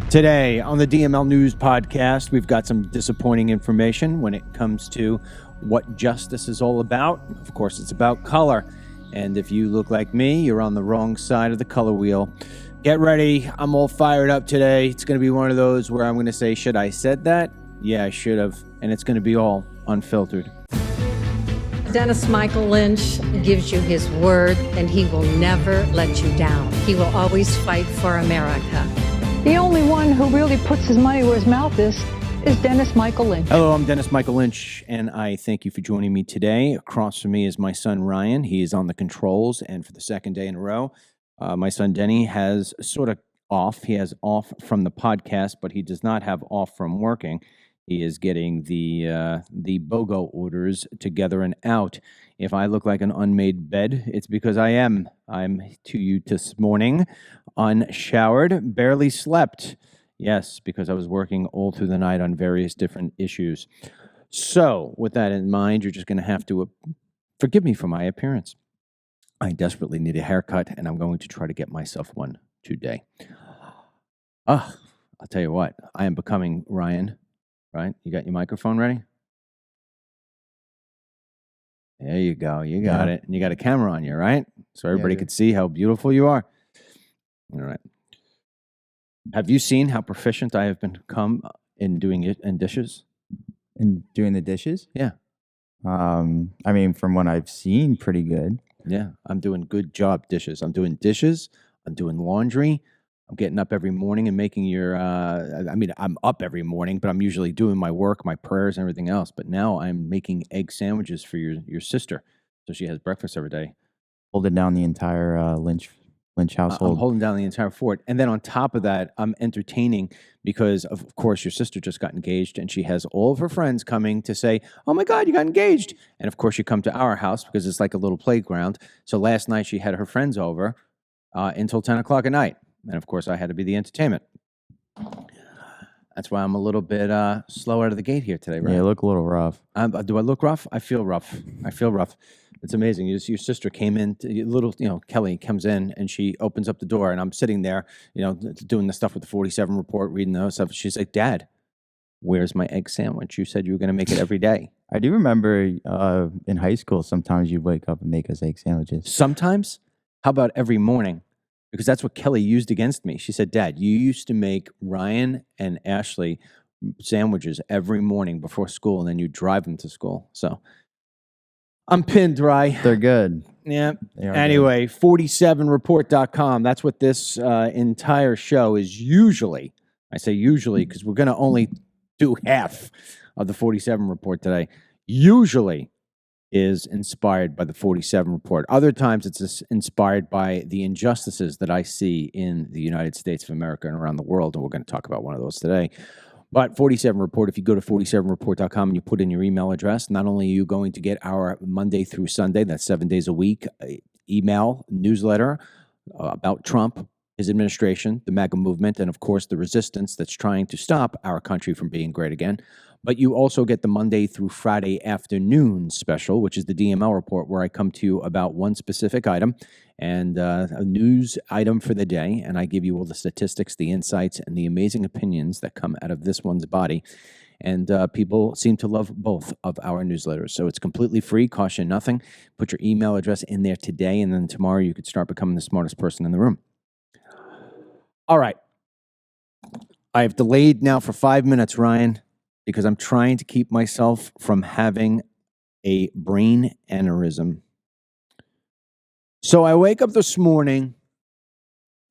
Today on the DML News Podcast, we've got some disappointing information when it comes to what justice is all about. Of course, it's about color. And if you look like me, you're on the wrong side of the color wheel. Get ready. I'm all fired up today. It's going to be one of those where I'm going to say, should I have said that? Yeah, I should have. And it's going to be all unfiltered. Dennis Michael Lynch gives you his word, and he will never let you down. He will always fight for America. The only one who really puts his money where his mouth is Dennis Michael Lynch. Hello, I'm Dennis Michael Lynch, and I thank you for joining me today. Across from me is my son, Ryan. He is on the controls, and for the second day in a row, my son, Denny, has sort of off. He has off from the podcast, but he does not have off from working. He is getting the BOGO orders together and out. If I look like an unmade bed, it's because I am. I'm to you this morning, unshowered, barely slept. Yes, because I was working all through the night on various different issues. So, with that in mind, you're just going to have to forgive me for my appearance. I desperately need a haircut, and I'm going to try to get myself one today. I'll tell you what, I am becoming Ryan. Right? You got your microphone ready? There you go. You got it. And you got a camera on you, right? So everybody could see how beautiful you are. All right. Have you seen how proficient I have become in doing it in dishes? In doing the dishes? Yeah. I mean, from what I've seen, pretty good. Yeah. I'm doing good job dishes. I'm doing dishes. I'm doing laundry. I'm getting up every morning and making I'm up every morning, but I'm usually doing my work, my prayers, and everything else. But now I'm making egg sandwiches for your sister. So she has breakfast every day. Holding down the entire Lynch household. I'm holding down the entire fort. And then on top of that, I'm entertaining because, of course, your sister just got engaged and she has all of her friends coming to say, oh my God, you got engaged. And of course, you come to our house because it's like a little playground. So last night she had her friends over until 10 o'clock at night. And, of course, I had to be the entertainment. That's why I'm a little bit slow out of the gate here today, right? Yeah, you look a little rough. Do I look rough? I feel rough. It's amazing. Your sister came in, Kelly comes in, and she opens up the door, and I'm sitting there, doing the stuff with the 47 report, reading those stuff. She's like, Dad, where's my egg sandwich? You said you were going to make it every day. I do remember in high school, sometimes you'd wake up and make us egg sandwiches. Sometimes? How about every morning? Because that's what Kelly used against me. She said, Dad, you used to make Ryan and Ashley sandwiches every morning before school, and then you drive them to school. So I'm pinned, right? They're good. Yeah. Anyway, 47report.com. That's what this entire show is usually. I say usually because we're going to only do half of the 47 report today. Usually is inspired by the 47 report. Other times it's inspired by the injustices that I see in the United States of America and around the world, and we're going to talk about one of those today. But 47 report, if you go to 47report.com and you put in your email address, not only are you going to get our Monday through Sunday, that's 7 days a week, email, newsletter about Trump, his administration, the MAGA movement, and of course the resistance that's trying to stop our country from being great again. But you also get the Monday through Friday afternoon special, which is the DML report, where I come to you about one specific item and a news item for the day. And I give you all the statistics, the insights, and the amazing opinions that come out of this one's body. And people seem to love both of our newsletters. So it's completely free, costs you nothing. Put your email address in there today, and then tomorrow you could start becoming the smartest person in the room. All right. I have delayed now for 5 minutes, Ryan, because I'm trying to keep myself from having a brain aneurysm. So I wake up this morning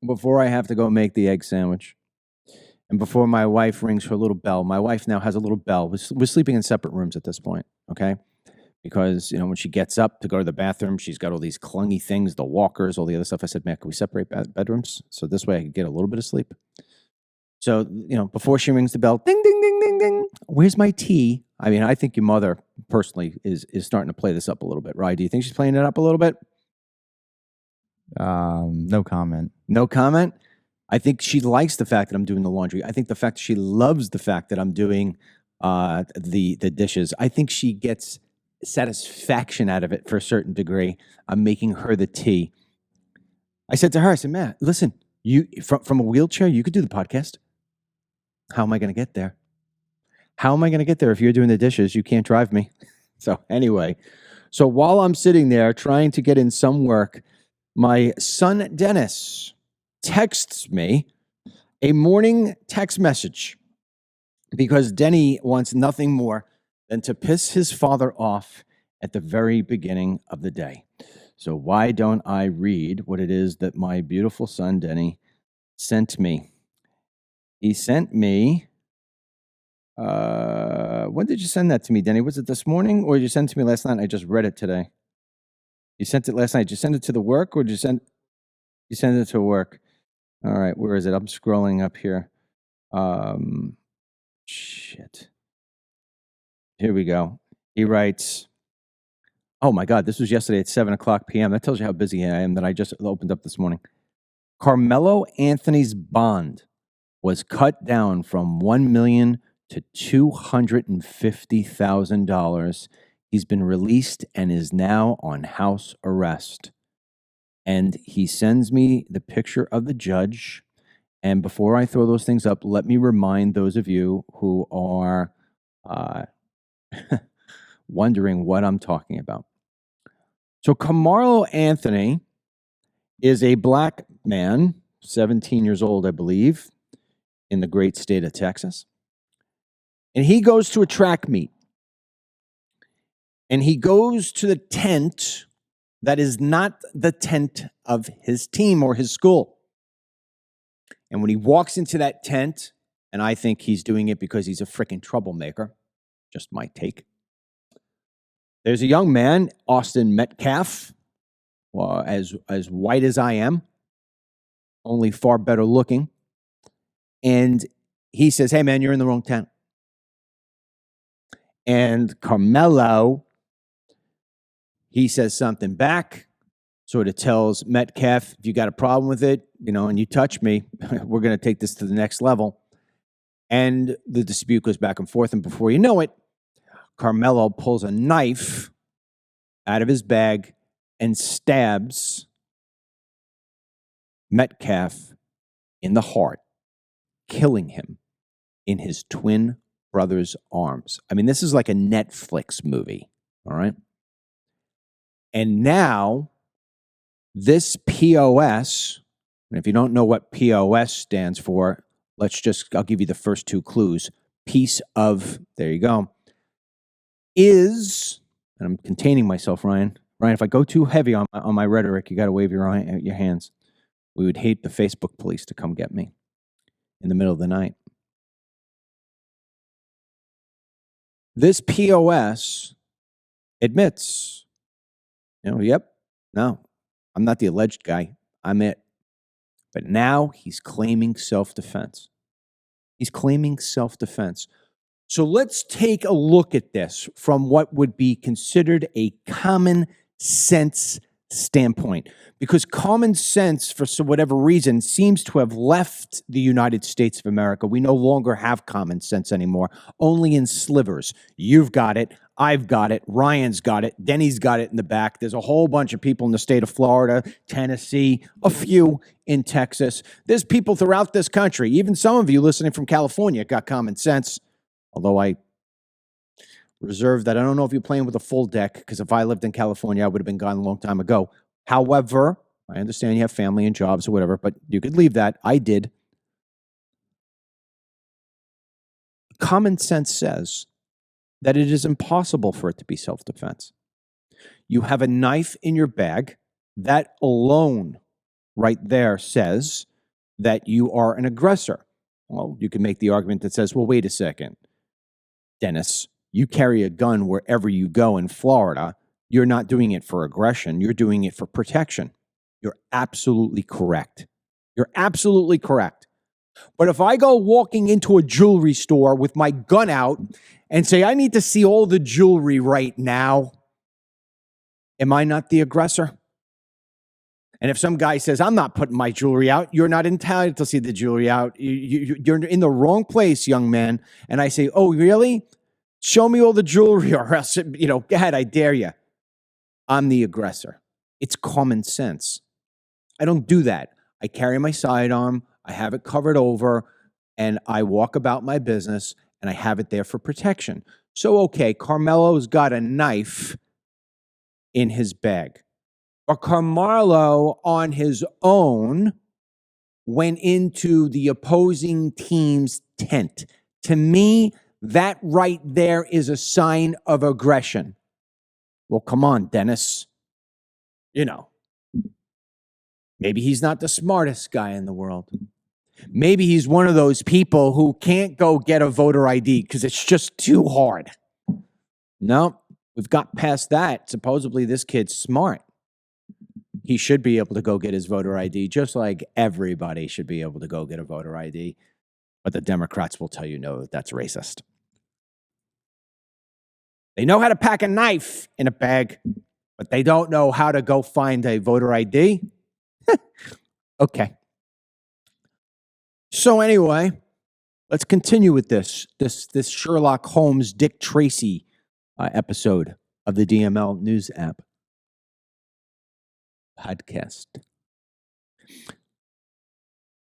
before I have to go make the egg sandwich and before my wife rings her little bell. My wife now has a little bell. We're sleeping in separate rooms at this point, okay? Because, when she gets up to go to the bathroom, she's got all these clungy things, the walkers, all the other stuff. I said, man, can we separate bedrooms? So this way I could get a little bit of sleep. So, before she rings the bell, ding, ding, ding, ding, ding. Where's my tea? I mean, I think your mother personally is starting to play this up a little bit, right? Do you think she's playing it up a little bit? No comment. No comment? I think she likes the fact that I'm doing the laundry. I think the fact that she loves the fact that I'm doing the dishes. I think she gets satisfaction out of it for a certain degree. I'm making her the tea. I said to her, I said, Matt, listen, you from a wheelchair, you could do the podcast. How am I going to get there? How am I going to get there if you're doing the dishes? You can't drive me. So anyway, so while I'm sitting there trying to get in some work, my son Dennis texts me a morning text message because Denny wants nothing more than to piss his father off at the very beginning of the day. So why don't I read what it is that my beautiful son Denny sent me? He sent me, when did you send that to me, Denny? Was it this morning or did you send it to me last night? I just read it today. You sent it last night. Did you send it to the work or did you send it to work? All right, where is it? I'm scrolling up here. Shit. Here we go. He writes, oh my God, this was yesterday at 7:00 p.m. That tells you how busy I am that I just opened up this morning. Karmelo Anthony's bond was cut down from $1 million to $250,000. He's been released and is now on house arrest. And he sends me the picture of the judge. And before I throw those things up, let me remind those of you who are wondering what I'm talking about. So Karmelo Anthony is a black man, 17 years old, I believe, in the great state of Texas. And he goes to a track meet. And he goes to the tent that is not the tent of his team or his school. And when he walks into that tent, and I think he's doing it because he's a freaking troublemaker, just my take. There's a young man, Austin Metcalf, as white as I am, only far better looking. And he says, hey, man, you're in the wrong tent. And Karmelo, he says something back, sort of tells Metcalf, if you got a problem with it, and you touch me, we're going to take this to the next level. And the dispute goes back and forth. And before you know it, Karmelo pulls a knife out of his bag and stabs Metcalf in the heart, killing him in his twin brother's arms. I mean, this is like a Netflix movie, all right? And now, this POS, and if you don't know what POS stands for, I'll give you the first two clues. Piece of, there you go, is, and I'm containing myself, Ryan. Ryan, if I go too heavy on my rhetoric, you got to wave your hands. We would hate the Facebook police to come get me in the middle of the night. This POS admits, yep, no, I'm not the alleged guy. I'm it. But now he's claiming self-defense. He's claiming self-defense. So let's take a look at this from what would be considered a common sense standpoint. Because common sense, for whatever reason, seems to have left the United States of America. We no longer have common sense anymore, only in slivers. You've got it. I've got it. Ryan's got it. Denny's got it in the back. There's a whole bunch of people in the state of Florida, Tennessee, a few in Texas. There's people throughout this country. Even some of you listening from California got common sense. Although I reserve that. I don't know if you're playing with a full deck, because if I lived in California, I would have been gone a long time ago. However, I understand you have family and jobs or whatever, but you could leave that. I did. Common sense says that it is impossible for it to be self-defense. You have a knife in your bag. That alone right there says that you are an aggressor. Well, you can make the argument that says, well, wait a second, Dennis, you carry a gun wherever you go in Florida. You're not doing it for aggression. You're doing it for protection. You're absolutely correct. You're absolutely correct. But if I go walking into a jewelry store with my gun out and say, I need to see all the jewelry right now, am I not the aggressor? And if some guy says, I'm not putting my jewelry out, you're not entitled to see the jewelry out. You're in the wrong place, young man. And I say, oh, really? Show me all the jewelry or else, go ahead, I dare you. I'm the aggressor. It's common sense. I don't do that. I carry my sidearm. I have it covered over. and I walk about my business and I have it there for protection. So, okay, Karmelo's got a knife in his bag. But Karmelo on his own went into the opposing team's tent. To me, that right there is a sign of aggression. Well, come on, Dennis. You know, maybe he's not the smartest guy in the world. Maybe he's one of those people who can't go get a voter ID because it's just too hard. No, we've got past that. Supposedly this kid's smart. He should be able to go get his voter ID, just like everybody should be able to go get a voter ID. But the Democrats will tell you, no, that's racist. They know how to pack a knife in a bag, but they don't know how to go find a voter ID. Okay. So anyway, let's continue with this Sherlock Holmes, Dick Tracy episode of the DML News app podcast.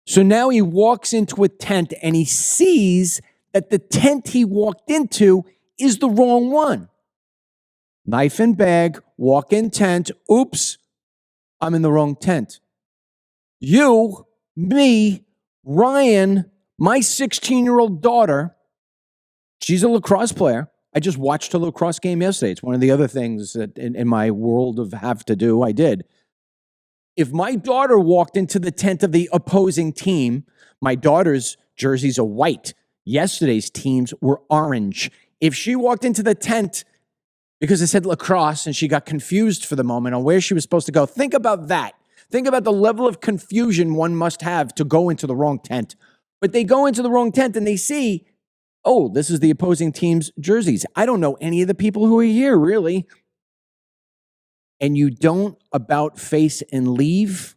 So now he walks into a tent and he sees that the tent he walked into is the wrong one. Knife in bag, walk in tent. Oops, I'm in the wrong tent. You, me, Ryan, my 16-year-old daughter, she's a lacrosse player. I just watched a lacrosse game yesterday. It's one of the other things that in my world of have to do, I did. If my daughter walked into the tent of the opposing team, my daughter's jerseys are white. Yesterday's teams were orange. If she walked into the tent because it said lacrosse and she got confused for the moment on where she was supposed to go, think about that. Think about the level of confusion one must have to go into the wrong tent. But they go into the wrong tent and they see, oh, this is the opposing team's jerseys. I don't know any of the people who are here, really. And you don't about face and leave,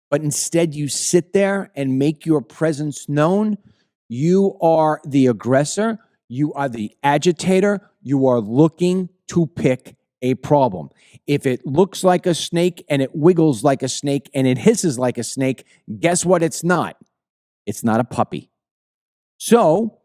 but instead you sit there and make your presence known. You are the aggressor. You are the agitator. You are looking to pick a problem. If it looks like a snake and it wiggles like a snake and it hisses like a snake, guess what it's not? It's not a puppy. So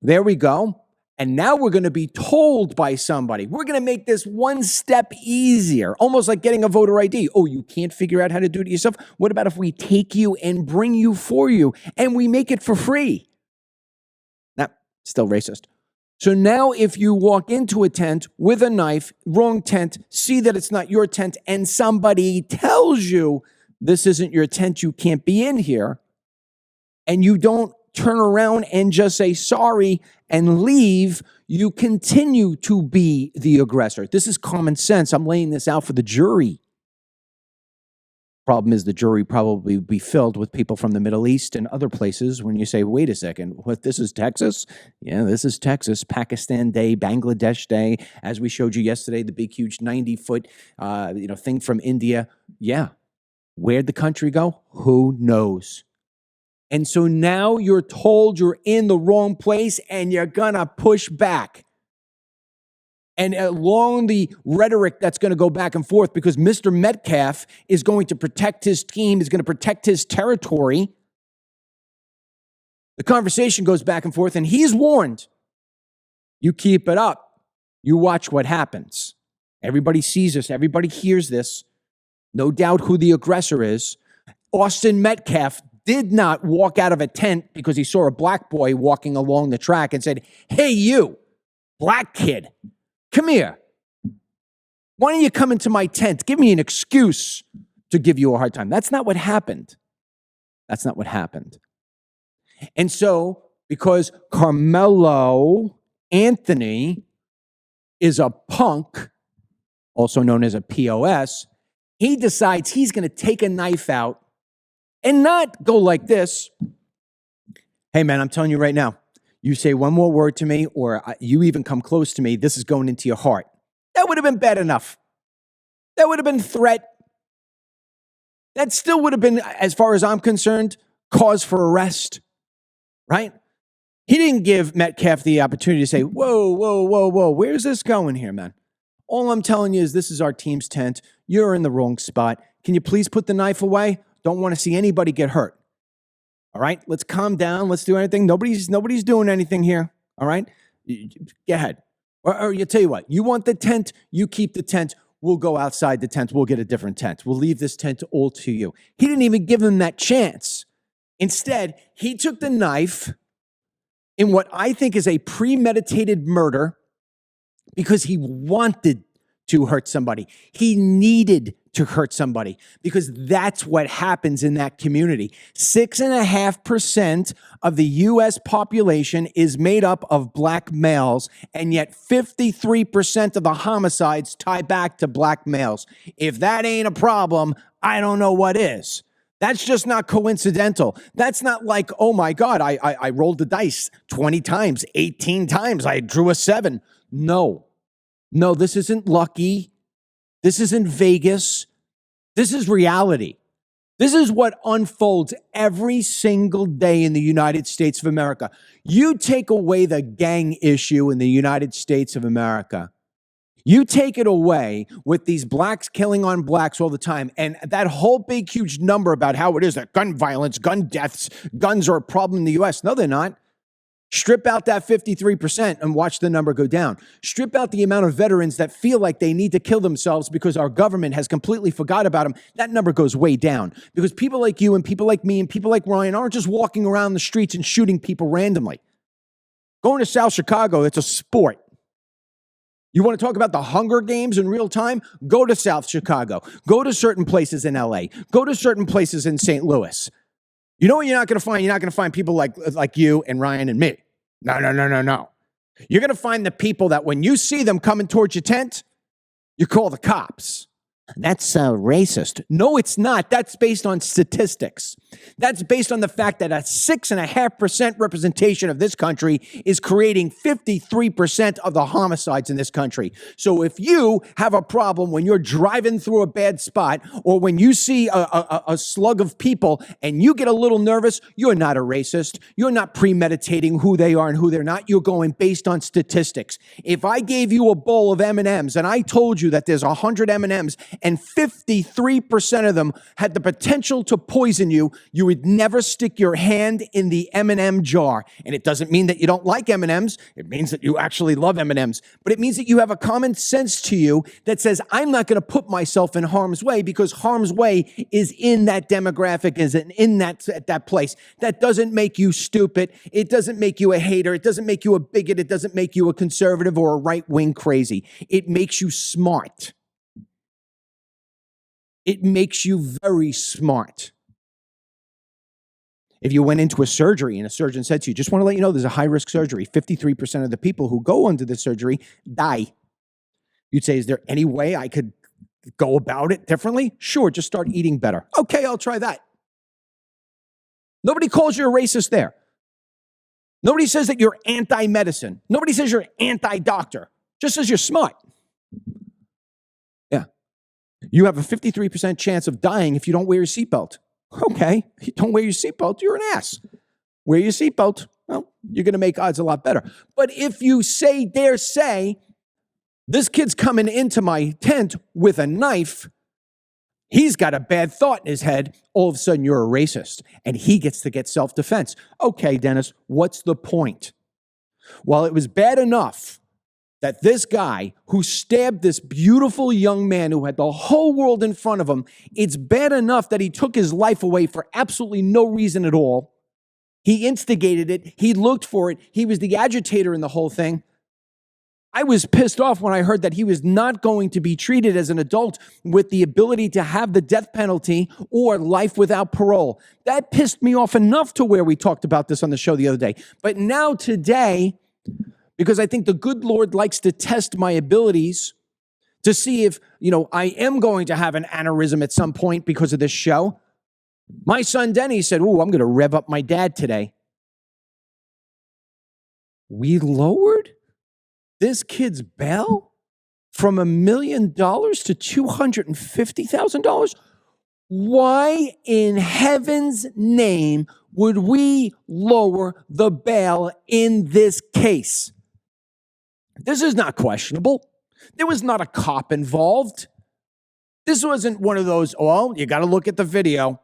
there we go. And now we're going to be told by somebody. We're going to make this one step easier, almost like getting a voter ID. Oh, you can't figure out how to do it yourself? What about if we take you and bring you for you and we make it for free? Nah, still racist. So now if you walk into a tent with a knife, wrong tent, see that it's not your tent, and somebody tells you this isn't your tent, you can't be in here, and you don't turn around and just say sorry and leave, you continue to be the aggressor. This is common sense. I'm laying this out for the jury. Problem is the jury probably be filled with people from the Middle East and other places when you say, wait a second, what, this is Texas? Yeah, this is Texas, Pakistan Day, Bangladesh Day. As we showed you yesterday, the big, huge 90-foot thing from India. Yeah. Where'd the country go? Who knows? And so now you're told you're in the wrong place and you're going to push back. And along the rhetoric that's going to go back and forth because Mr. Metcalf is going to protect his team, is going to protect his territory. The conversation goes back and forth and he's warned. You keep it up. You watch what happens. Everybody sees this. Everybody hears this. No doubt who the aggressor is. Austin Metcalf did not walk out of a tent because he saw a black boy walking along the track and said, hey, you, black kid, come here. Why don't you come into my tent? Give me an excuse to give you a hard time. That's not what happened. That's not what happened. And so, because Karmelo Anthony is a punk, also known as a POS, he decides he's going to take a knife out and not go like this. Hey, man, I'm telling you right now, you say one more word to me or you even come close to me, this is going into your heart. That would have been bad enough. That would have been threat. That still would have been, as far as I'm concerned, cause for arrest, right? He didn't give Metcalf the opportunity to say, whoa, where's this going here, man? All I'm telling you is this is our team's tent. You're in the wrong spot. Can you please put the knife away? Don't want to see anybody get hurt. All right, let's calm down. Let's do anything. Nobody's doing anything here. All right, go ahead. Or you tell you what, you want the tent, you keep the tent. We'll go outside the tent. We'll get a different tent. We'll leave this tent all to you. He didn't even give him that chance. Instead, he took the knife in what I think is a premeditated murder because he wanted to hurt somebody. He needed to hurt somebody because that's what happens in that community. 6.5% of the U.S. population is made up of black males, and yet 53% of the homicides tie back to black males. If that ain't a problem, I don't know what is. That's just not coincidental. That's not like, oh my God, I rolled the dice 20 times, 18 times, I drew a 7. No, this isn't lucky. This isn't Vegas. This is reality. This is what unfolds every single day in the United States of America. You take away the gang issue in the United States of America. You take it away with these blacks killing on blacks all the time, and that whole big, huge number about how it is that gun violence, gun deaths, guns are a problem in the U.S. No, they're not. Strip out that 53% and watch the number go down. Strip out the amount of veterans that feel like they need to kill themselves because our government has completely forgot about them. That number goes way down because people like you and people like me and people like Ryan aren't just walking around the streets and shooting people randomly. Going to South Chicago, it's a sport. You want to talk about the Hunger Games in real time? Go to South Chicago. Go to certain places in LA. Go to certain places in St. Louis. You know what you're not going to find? You're not going to find people like you and Ryan and me. No. You're going to find the people that when you see them coming towards your tent, you call the cops. That's racist. No, it's not. That's based on statistics. That's based on the fact that a 6.5% representation of this country is creating 53% of the homicides in this country. So if you have a problem when you're driving through a bad spot or when you see a slug of people and you get a little nervous, you're not a racist. You're not premeditating who they are and who they're not. You're going based on statistics. If I gave you a bowl of M&Ms and I told you that there's 100 M&Ms and 53% of them had the potential to poison you, you would never stick your hand in the M&M jar. And it doesn't mean that you don't like M&Ms. It means that you actually love M&Ms. But it means that you have a common sense to you that says, I'm not going to put myself in harm's way because harm's way is in that demographic, is in that place. That doesn't make you stupid. It doesn't make you a hater. It doesn't make you a bigot. It doesn't make you a conservative or a right-wing crazy. It makes you smart. It makes you very smart. If you went into a surgery and a surgeon said to you, just want to let you know there's a high-risk surgery. 53% of the people who go into this surgery die. You'd say, is there any way I could go about it differently? Sure, just start eating better. Okay, I'll try that. Nobody calls you a racist there. Nobody says that you're anti-medicine. Nobody says you're anti-doctor. Just says you're smart. Yeah. You have a 53% chance of dying if you don't wear your seatbelt. Okay, you don't wear your seatbelt, you're an ass. Wear your seatbelt, well, you're going to make odds a lot better. But if you dare say, this kid's coming into my tent with a knife, he's got a bad thought in his head, all of a sudden you're a racist, and he gets to get self-defense. Okay, Dennis, what's the point? Well, it was bad enough that this guy who stabbed this beautiful young man who had the whole world in front of him, it's bad enough that he took his life away for absolutely no reason at all. He instigated it. He looked for it. He was the agitator in the whole thing. I was pissed off when I heard that he was not going to be treated as an adult with the ability to have the death penalty or life without parole. That pissed me off enough to where we talked about this on the show the other day. But now today, because I think the good Lord likes to test my abilities to see if, I am going to have an aneurysm at some point because of this show. My son Denny said, I'm going to rev up my dad today. We lowered this kid's bail from $1 million to $250,000. Why in heaven's name would we lower the bail in this case? This is not questionable. There was not a cop involved. This wasn't one of those, you got to look at the video.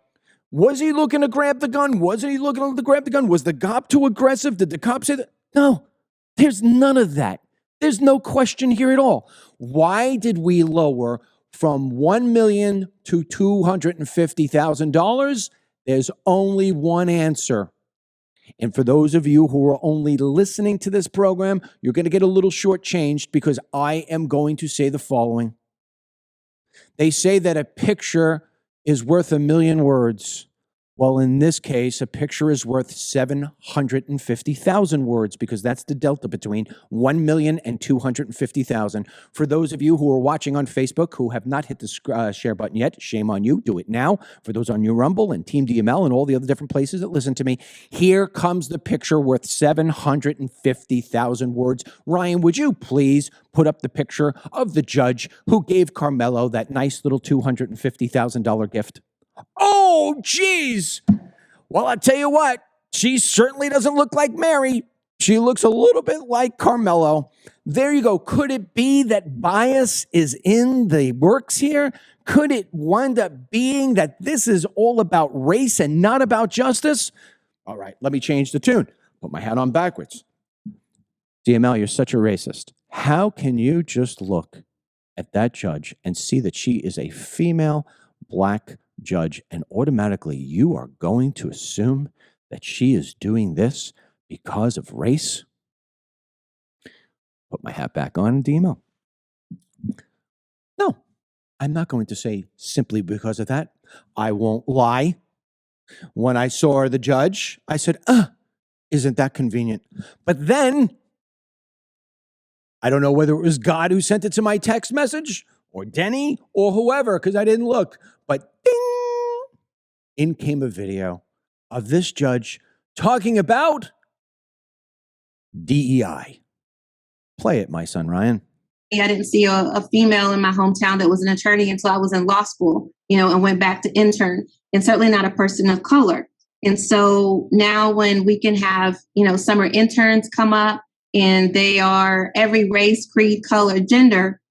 Was he looking to grab the gun? Wasn't he looking to grab the gun? Was the cop too aggressive? Did the cop say that? No, there's none of that. There's no question here at all. Why did we lower from $1 million to $250,000? There's only one answer. And for those of you who are only listening to this program, you're going to get a little shortchanged because I am going to say the following. They say that a picture is worth 1,000,000 words. Well, in this case, a picture is worth 750,000 words because that's the delta between 1 million and 250,000. For those of you who are watching on Facebook who have not hit the share button yet, shame on you. Do it now. For those on your Rumble and Team DML and all the other different places that listen to me, here comes the picture worth 750,000 words. Ryan, would you please put up the picture of the judge who gave Karmelo that nice little $250,000 gift? Oh, geez. Well, I'll tell you what, she certainly doesn't look like Mary. She looks a little bit like Karmelo. There you go. Could it be that bias is in the works here? Could it wind up being that this is all about race and not about justice? All right, let me change the tune. Put my hat on backwards. DML, you're such a racist. How can you just look at that judge and see that she is a female black judge, and automatically you are going to assume that she is doing this because of race? Put my hat back on, DML. No, I'm not going to say simply because of that. I won't lie. When I saw the judge, I said, isn't that convenient? But then, I don't know whether it was God who sent it to my text message or Denny or whoever, because I didn't look. But ding, in came a video of this judge talking about DEI. Play it, my son, Ryan. I didn't see a female in my hometown that was an attorney until I was in law school, and went back to intern, and certainly not a person of color. And so now when we can have, summer interns come up and they are every race, creed, color, gender,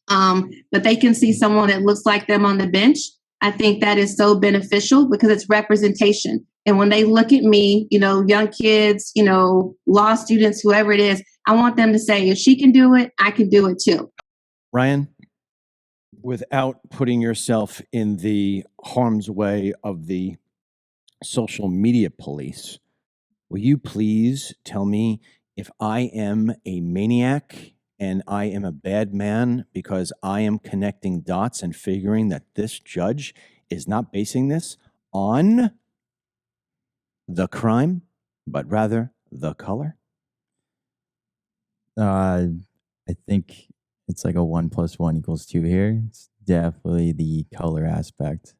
but they can see someone that looks like them on the bench. I think that is so beneficial because it's representation. And when they look at me, young kids, law students, whoever it is, I want them to say, if she can do it, I can do it too. Ryan, without putting yourself in the harm's way of the social media police, will you please tell me if I am a maniac and I am a bad man because I am connecting dots and figuring that this judge is not basing this on the crime, but rather the color? I think it's like a 1 + 1 = 2 here. It's definitely the color aspect.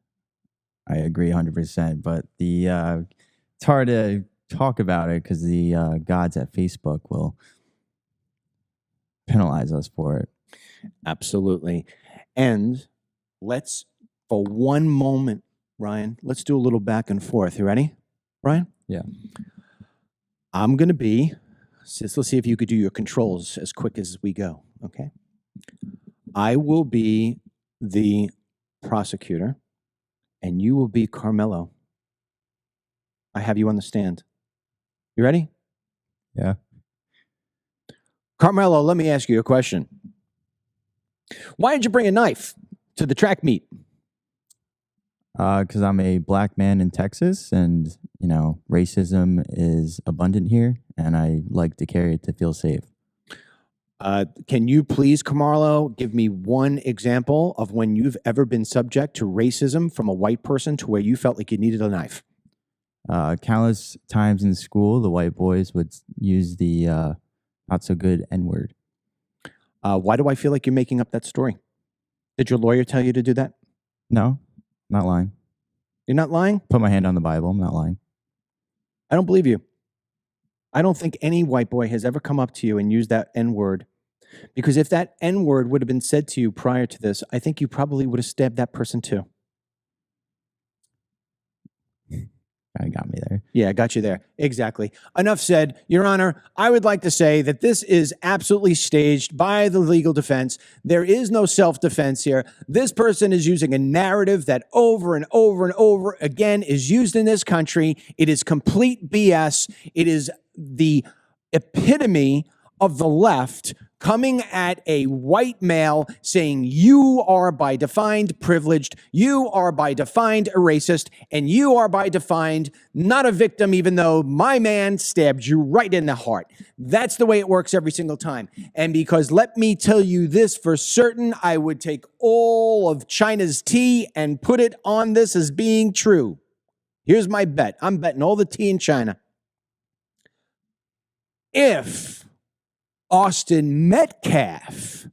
I agree 100%, but it's hard to talk about it because the gods at Facebook will penalize us for it. Absolutely. And let's, for one moment, Ryan, let's do a little back and forth. You ready, Ryan? Yeah. I'm going to be, let's see if you could do your controls as quick as we go, okay? I will be the prosecutor, and you will be Karmelo. I have you on the stand. You ready? Yeah. Karmelo, let me ask you a question. Why did you bring a knife to the track meet? Because I'm a black man in Texas, and racism is abundant here, and I like to carry it to feel safe. Can you please, Karmelo, give me one example of when you've ever been subject to racism from a white person to where you felt like you needed a knife? Countless times in school, the white boys would use the not so good N-word. Why do I feel like you're making up that story? Did your lawyer tell you to do that? No, not lying. You're not lying? Put my hand on the Bible. I'm not lying. I don't believe you. I don't think any white boy has ever come up to you and used that N-word. Because if that N-word would have been said to you prior to this, I think you probably would have stabbed that person too. Kind of got me there. Yeah, I got you there. Exactly. Enough said. Your Honor, I would like to say that this is absolutely staged by the legal defense. There is no self-defense here. This person is using a narrative that over and over and over again is used in this country. It is complete BS. It is the epitome of the left coming at a white male saying you are by defined privileged, you are by defined a racist, and you are by defined not a victim, even though my man stabbed you right in the heart. That's the way it works every single time. And because let me tell you this for certain, I would take all of China's tea and put it on this as being true. Here's my bet. I'm betting all the tea in China. If Austin Metcalf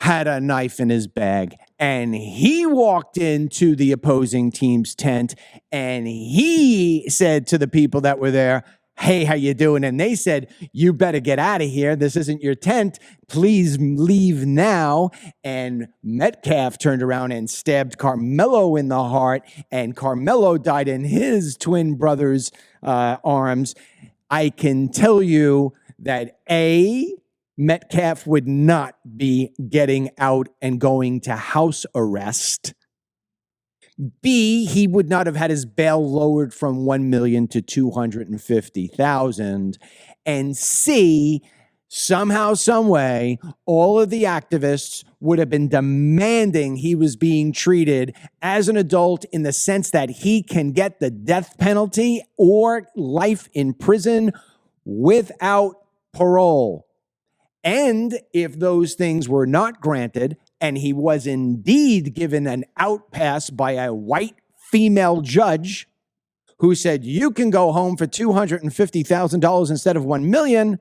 had a knife in his bag and he walked into the opposing team's tent and he said to the people that were there, "Hey, how you doing?" And they said, "You better get out of here. This isn't your tent. Please leave now." And Metcalf turned around and stabbed Karmelo in the heart, and Karmelo died in his twin brother's arms. I can tell you that Metcalf would not be getting out and going to house arrest. B, he would not have had his bail lowered from $1 million to $250,000. And C, somehow, some way, all of the activists would have been demanding he was being treated as an adult in the sense that he can get the death penalty or life in prison without parole. And if those things were not granted, and he was indeed given an out pass by a white female judge who said, you can go home for $250,000 instead of $1 million,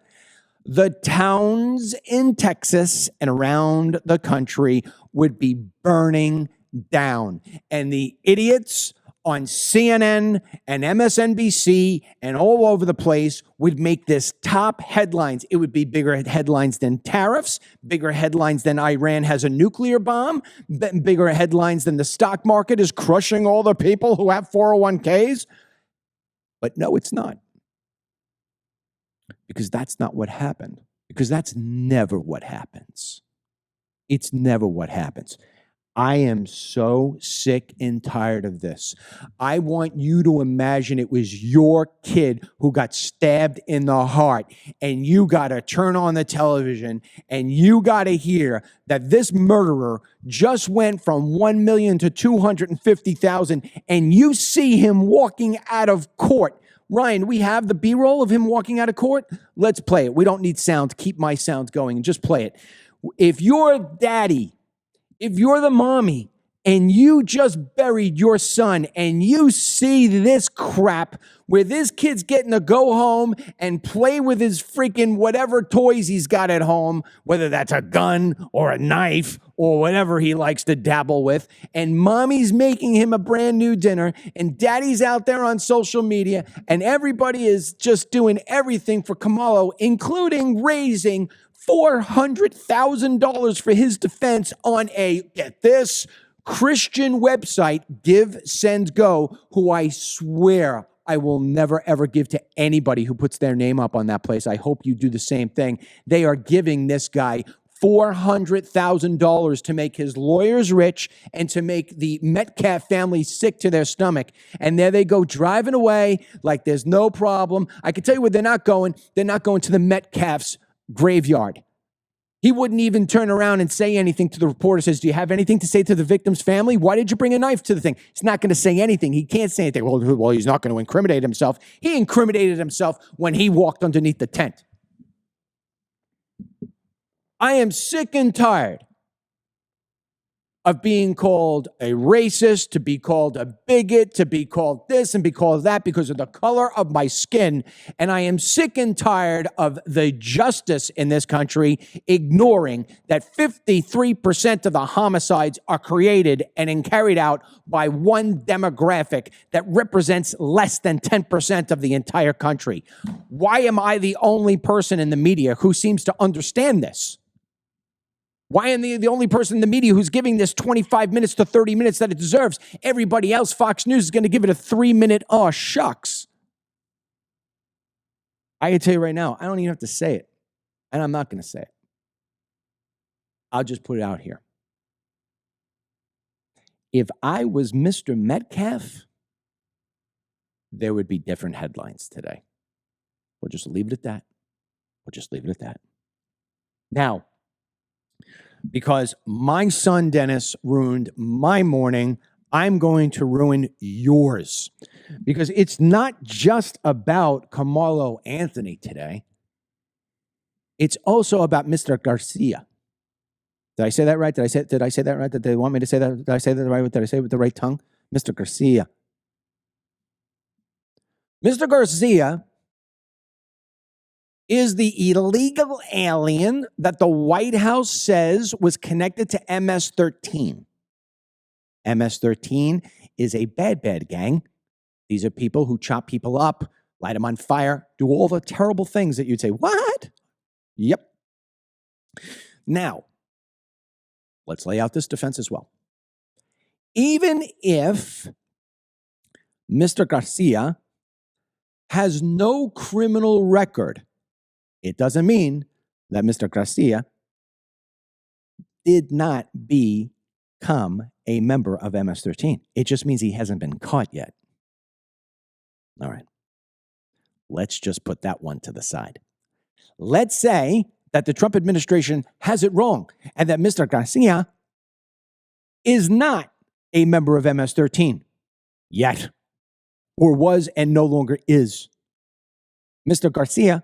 the towns in Texas and around the country would be burning down. And the idiots on CNN and MSNBC and all over the place would make this top headlines. It would be bigger headlines than tariffs, bigger headlines than Iran has a nuclear bomb, bigger headlines than the stock market is crushing all the people who have 401ks. But no, it's not. Because that's not what happened. Because that's never what happens. It's never what happens. I am so sick and tired of this. I want you to imagine it was your kid who got stabbed in the heart, and you got to turn on the television and you got to hear that this murderer just went from 1 million to 250,000, and you see him walking out of court. Ryan, we have the B-roll of him walking out of court. Let's play it. We don't need sound. Keep my sound going and just play it. If you're daddy, if you're the mommy and you just buried your son and you see this crap where this kid's getting to go home and play with his freaking whatever toys he's got at home, whether that's a gun or a knife or whatever he likes to dabble with, and mommy's making him a brand new dinner and daddy's out there on social media and everybody is just doing everything for Karmelo, including raising $400,000 for his defense on a, get this, Christian website, Give, Send, Go, who I swear I will never, ever give to anybody who puts their name up on that place. I hope you do the same thing. They are giving this guy $400,000 to make his lawyers rich and to make the Metcalf family sick to their stomach. And there they go driving away like there's no problem. I can tell you where they're not going. They're not going to the Metcalf's graveyard. He wouldn't even turn around and say anything to the reporter. Says, do you have anything to say to the victim's family? Why did you bring a knife to the thing? He's not going to say anything. He can't say anything. Well, he's not going to incriminate himself. He incriminated himself when he walked underneath the tent. I am sick and tired of being called a racist, to be called a bigot, to be called this and be called that because of the color of my skin. And I am sick and tired of the justice in this country ignoring that 53% of the homicides are created and carried out by one demographic that represents less than 10% of the entire country. Why am I the only person in the media who seems to understand this? Why am I the only person in the media who's giving this 25 minutes to 30 minutes that it deserves? Everybody else, Fox News, is going to give it a 3-minute, oh, shucks. I can tell you right now, I don't even have to say it. And I'm not going to say it. I'll just put it out here. If I was Mr. Metcalf, there would be different headlines today. We'll just leave it at that. We'll just leave it at that. Now, because my son Dennis ruined my morning, I'm going to ruin yours. Because it's not just about Karmelo Anthony today. It's also about Mr. Garcia. Did I say that right? Did I say that right? Did they want me to say that? Did I say that right? Did I say it with the right tongue? Mr. Garcia. Mr. Garcia is the illegal alien that the White House says was connected to MS-13. MS-13 is a bad gang. These are people who chop people up, light them on fire, do all the terrible things that you'd say, what? Yep. Now, let's lay out this defense as well. Even if Mr. Garcia has no criminal record, it doesn't mean that Mr. Garcia did not become a member of MS-13. It just means he hasn't been caught yet. All right. Let's just put that one to the side. Let's say that the Trump administration has it wrong and that Mr. Garcia is not a member of MS-13 yet, or was and no longer is. Mr. Garcia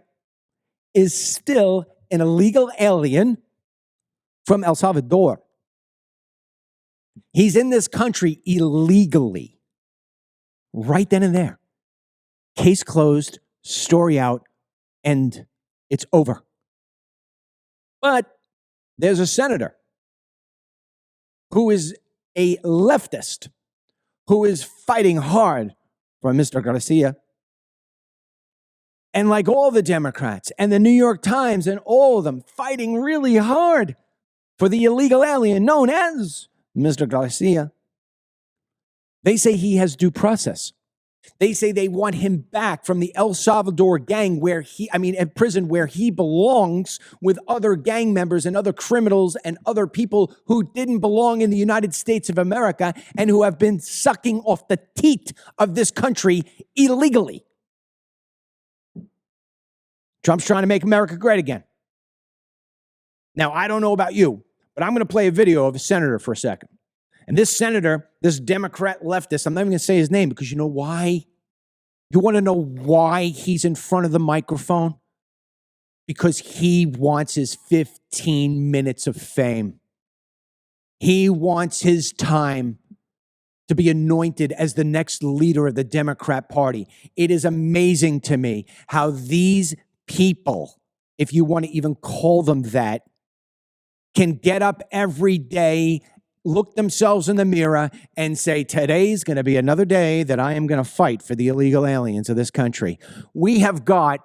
is still an illegal alien from El Salvador. He's in this country illegally. Right then and there. Case closed, story out, and it's over. But there's a senator who is a leftist who is fighting hard for Mr. Garcia. And like all the Democrats and the New York Times and all of them fighting really hard for the illegal alien known as Mr. Garcia. They say he has due process. They say they want him back from the El Salvador gang at prison where he belongs with other gang members and other criminals and other people who didn't belong in the United States of America and who have been sucking off the teat of this country illegally. Trump's trying to make America great again. Now, I don't know about you, but I'm going to play a video of a senator for a second. And this senator, this Democrat leftist, I'm not even going to say his name because you know why? You want to know why he's in front of the microphone? Because he wants his 15 minutes of fame. He wants his time to be anointed as the next leader of the Democrat Party. It is amazing to me how these people, if you want to even call them that, can get up every day, look themselves in the mirror and say, today's going to be another day that I am going to fight for the illegal aliens of this country. We have got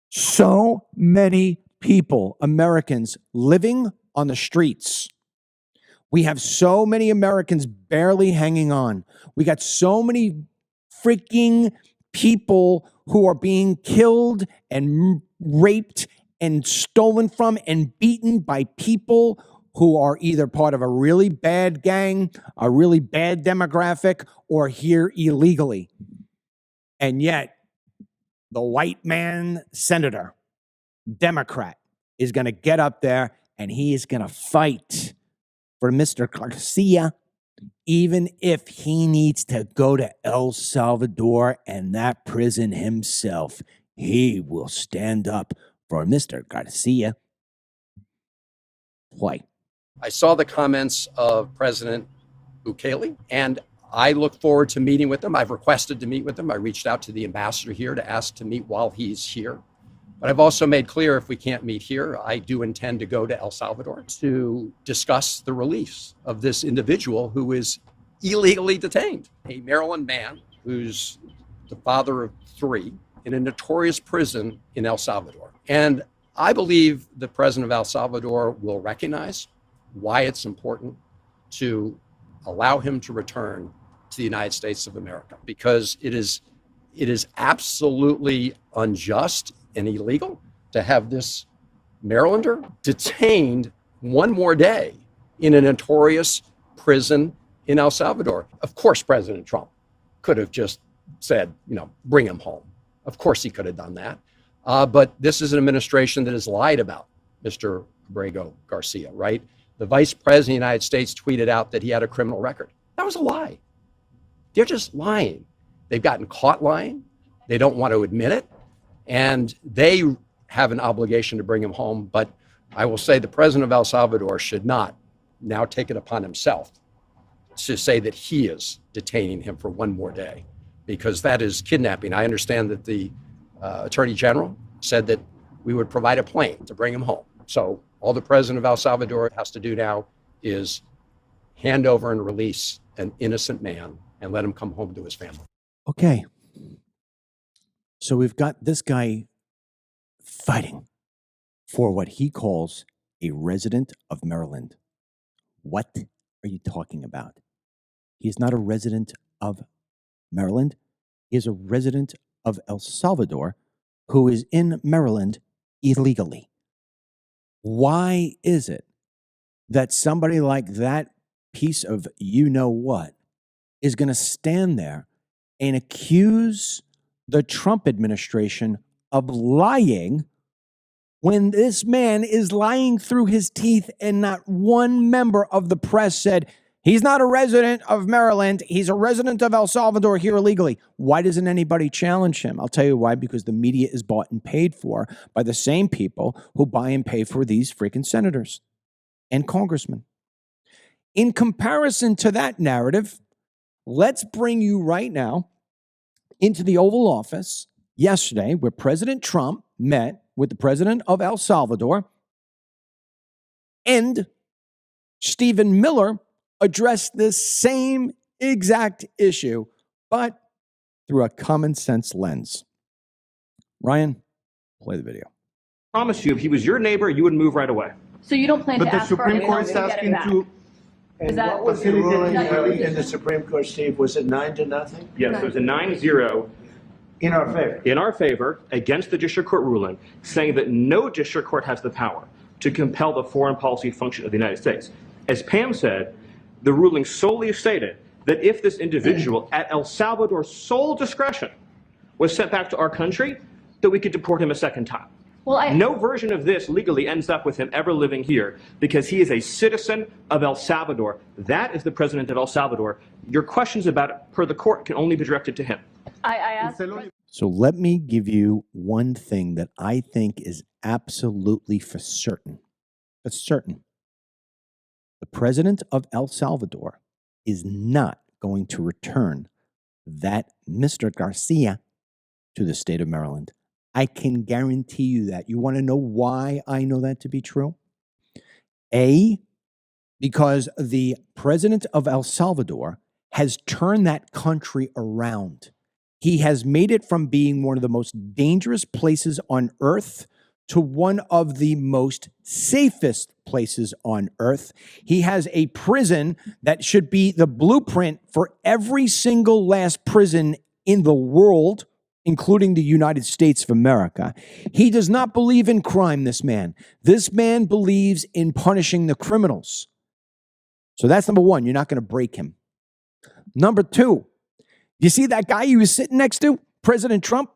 so many people, Americans, living on the streets. We have so many Americans barely hanging on. We got so many freaking people who are being killed and raped and stolen from and beaten by people who are either part of a really bad gang, a really bad demographic, or here illegally. And yet, the white man senator, Democrat, is going to get up there and he is going to fight for Mr. Garcia, even if he needs to go to El Salvador and that prison himself. He will stand up for Mr. Garcia. Why? I saw the comments of President Bukele, and I look forward to meeting with him. I've requested to meet with him. I reached out to the ambassador here to ask to meet while he's here. But I've also made clear if we can't meet here, I do intend to go to El Salvador to discuss the release of this individual who is illegally detained. A Maryland man who's the father of 3 in a notorious prison in El Salvador. And I believe the president of El Salvador will recognize why it's important to allow him to return to the United States of America, because it is absolutely unjust and illegal to have this Marylander detained one more day in a notorious prison in El Salvador. Of course, President Trump could have just said, bring him home. Of course, he could have done that. But this is an administration that has lied about Mr. Abrego Garcia, right? The vice president of the United States tweeted out that he had a criminal record. That was a lie. They're just lying. They've gotten caught lying. They don't want to admit it. And they have an obligation to bring him home. But I will say the president of El Salvador should not now take it upon himself to say that he is detaining him for one more day, because that is kidnapping. I understand that the Attorney General said that we would provide a plane to bring him home. So all the president of El Salvador has to do now is hand over and release an innocent man and let him come home to his family. Okay. So we've got this guy fighting for what he calls a resident of Maryland. What are you talking about? He is not a resident of Maryland. He is a resident of El Salvador who is in Maryland illegally. Why is it that somebody like that piece of you-know-what is going to stand there and accuse the Trump administration of lying when this man is lying through his teeth and not one member of the press said, he's not a resident of Maryland, he's a resident of El Salvador here illegally? Why doesn't anybody challenge him? I'll tell you why, because the media is bought and paid for by the same people who buy and pay for these freaking senators and congressmen. In comparison to that narrative, let's bring you right now into the Oval Office yesterday, where President Trump met with the president of El Salvador, and Stephen Miller addressed this same exact issue, but through a common sense lens. Ryan, play the video. I promise you, if he was your neighbor, you would move right away. So you don't plan But to the ask for Supreme it Court's and get asking it back? to. Is that What was the ruling that- in the Supreme Court, Steve? Was it 9-0 Yes, it was a 9-0 in our favor? in our favor against the district court ruling, saying that no district court has the power to compel the foreign policy function of the United States. As Pam said, the ruling solely stated that if this individual at El Salvador's sole discretion was sent back to our country, that we could deport him a second time. Well, No version of this legally ends up with him ever living here because he is a citizen of El Salvador. That is the president of El Salvador. Your questions about it, per the court, can only be directed to him. I asked. So let me give you one thing that I think is absolutely for certain. For certain. The president of El Salvador is not going to return that Mr. Garcia to the state of Maryland. I can guarantee you that. You want to know why I know that to be true? A, because the president of El Salvador has turned that country around. He has made it from being one of the most dangerous places on earth to one of the most safest places on earth. He has a prison that should be the blueprint for every single last prison in the world, including the United States of America. He does not believe in crime, this man. This man believes in punishing the criminals. So that's number one. You're not going to break him. Number two, you see that guy he was sitting next to, President Trump?